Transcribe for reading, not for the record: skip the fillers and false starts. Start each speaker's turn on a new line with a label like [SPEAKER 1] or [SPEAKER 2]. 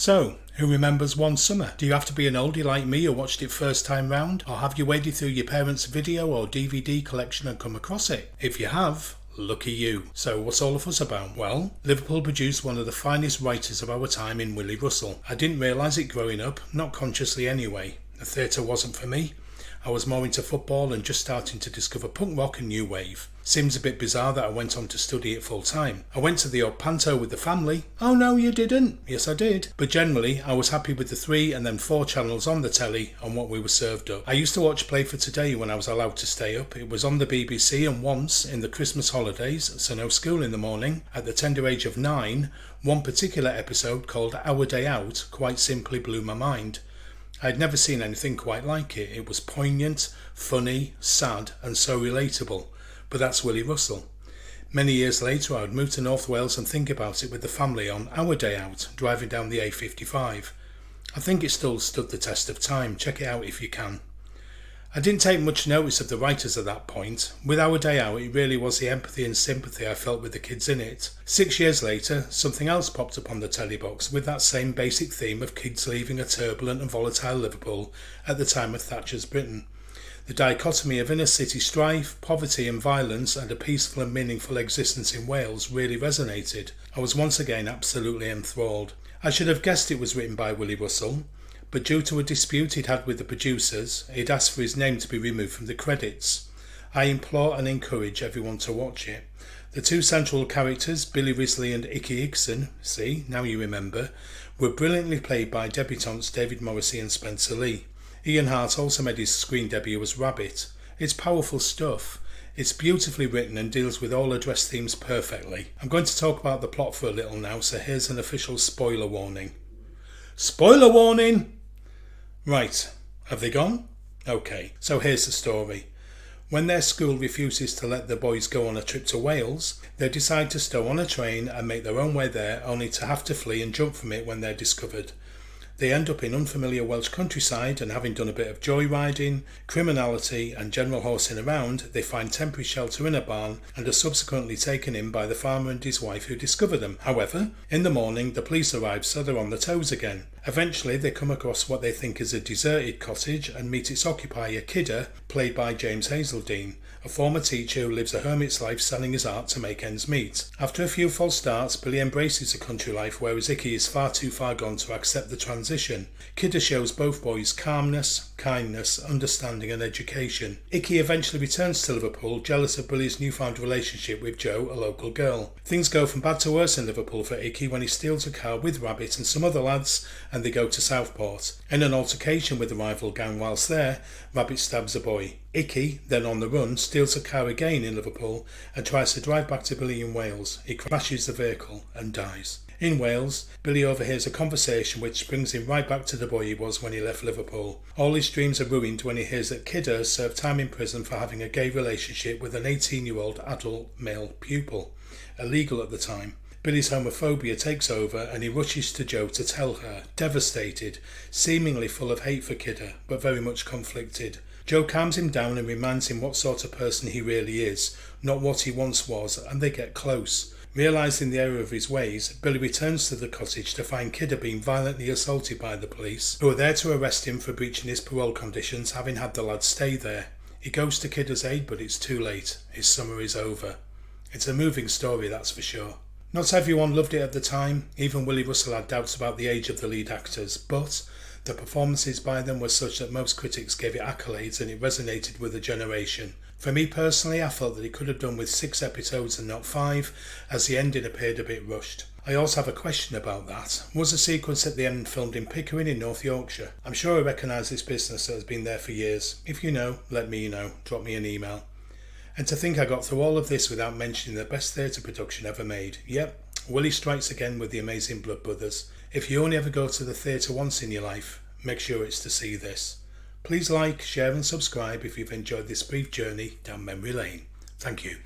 [SPEAKER 1] So, who remembers One Summer? Do you have to be an oldie like me who watched it first time round? Or have you waded through your parents' video or DVD collection and come across it? If you have, lucky you. So what's all the fuss about? Well, Liverpool produced one of the finest writers of our time in Willie Russell. I didn't realise it growing up, not consciously anyway. The theatre wasn't for me. I was more into football and just starting to discover punk rock and new wave. Seems a bit bizarre that I went on to study it full time. I went to the odd panto with the family. Oh no, you didn't. Yes, I did. But generally, I was happy with the 3 and then 4 channels on the telly and what we were served up. I used to watch Play for Today when I was allowed to stay up. It was on the BBC, and once, in the Christmas holidays, so no school in the morning, at the tender age of 9, one particular episode called Our Day Out quite simply blew my mind. I had never seen anything quite like it. It was poignant, funny, sad and so relatable. But that's Willie Russell. Many years later I would move to North Wales and think about it with the family on Our Day Out, driving down the A55. I think it still stood the test of time. Check it out if you can. I didn't take much notice of the writers at that point. With Our Day Out, it really was the empathy and sympathy I felt with the kids in it. 6 years later, something else popped up on the telly box with that same basic theme of kids leaving a turbulent and volatile Liverpool at the time of Thatcher's Britain. The dichotomy of inner city strife, poverty and violence and a peaceful and meaningful existence in Wales really resonated. I was once again absolutely enthralled. I should have guessed it was written by Willie Russell, but due to a dispute he'd had with the producers, he'd asked for his name to be removed from the credits. I implore and encourage everyone to watch it. The 2 central characters, Billy Risley and Icky Igson, see, now you remember, were brilliantly played by debutantes David Morrissey and Spencer Lee. Ian Hart also made his screen debut as Rabbit. It's powerful stuff. It's beautifully written and deals with all addressed themes perfectly. I'm going to talk about the plot for a little now, so here's an official spoiler warning. Spoiler warning! Right, have they gone? Okay, so here's the story. When their school refuses to let the boys go on a trip to Wales, they decide to stow on a train and make their own way there, only to have to flee and jump from it when they're discovered. They end up in unfamiliar Welsh countryside, and having done a bit of joyriding, criminality and general horsing around, they find temporary shelter in a barn and are subsequently taken in by the farmer and his wife who discover them. However, in the morning the police arrive, so they're on the toes again. Eventually they come across what they think is a deserted cottage and meet its occupier, Kidder, played by James Hazeldine, a former teacher who lives a hermit's life selling his art to make ends meet. After a few false starts, Billy embraces the country life, whereas Icky is far too far gone to accept the transition. Kidder shows both boys calmness, kindness, understanding and education. Icky eventually returns to Liverpool, jealous of Billy's newfound relationship with Jo, a local girl. Things go from bad to worse in Liverpool for Icky when he steals a car with Rabbit and some other lads, and they go to Southport. In an altercation with the rival gang whilst there, Rabbit stabs a boy. Icky, then on the run, steals a car again in Liverpool and tries to drive back to Billy in Wales. He crashes the vehicle and dies. In Wales, Billy overhears a conversation which brings him right back to the boy he was when he left Liverpool. All his dreams are ruined when he hears that Kidder served time in prison for having a gay relationship with an 18-year-old adult male pupil, illegal at the time. Billy's homophobia takes over and he rushes to Jo to tell her, devastated, seemingly full of hate for Kidder, but very much conflicted. Jo calms him down and reminds him what sort of person he really is, not what he once was, and they get close. Realising the error of his ways, Billy returns to the cottage to find Kidder being violently assaulted by the police, who are there to arrest him for breaching his parole conditions, having had the lad stay there. He goes to Kidder's aid, but it's too late. His summer is over. It's a moving story, that's for sure. Not everyone loved it at the time. Even Willie Russell had doubts about the age of the lead actors, but the performances by them were such that most critics gave it accolades and it resonated with a generation. For me personally, I felt that it could have done with 6 episodes and not 5, as the ending appeared a bit rushed. I also have a question about that. Was the sequence at the end filmed in Pickering in North Yorkshire? I'm sure I recognise this business that has been there for years. If you know, let me know. Drop me an email. And to think I got through all of this without mentioning the best theatre production ever made. Yep, Willie strikes again with the amazing Blood Brothers. If you only ever go to the theatre once in your life, make sure it's to see this. Please like, share and subscribe if you've enjoyed this brief journey down memory lane. Thank you.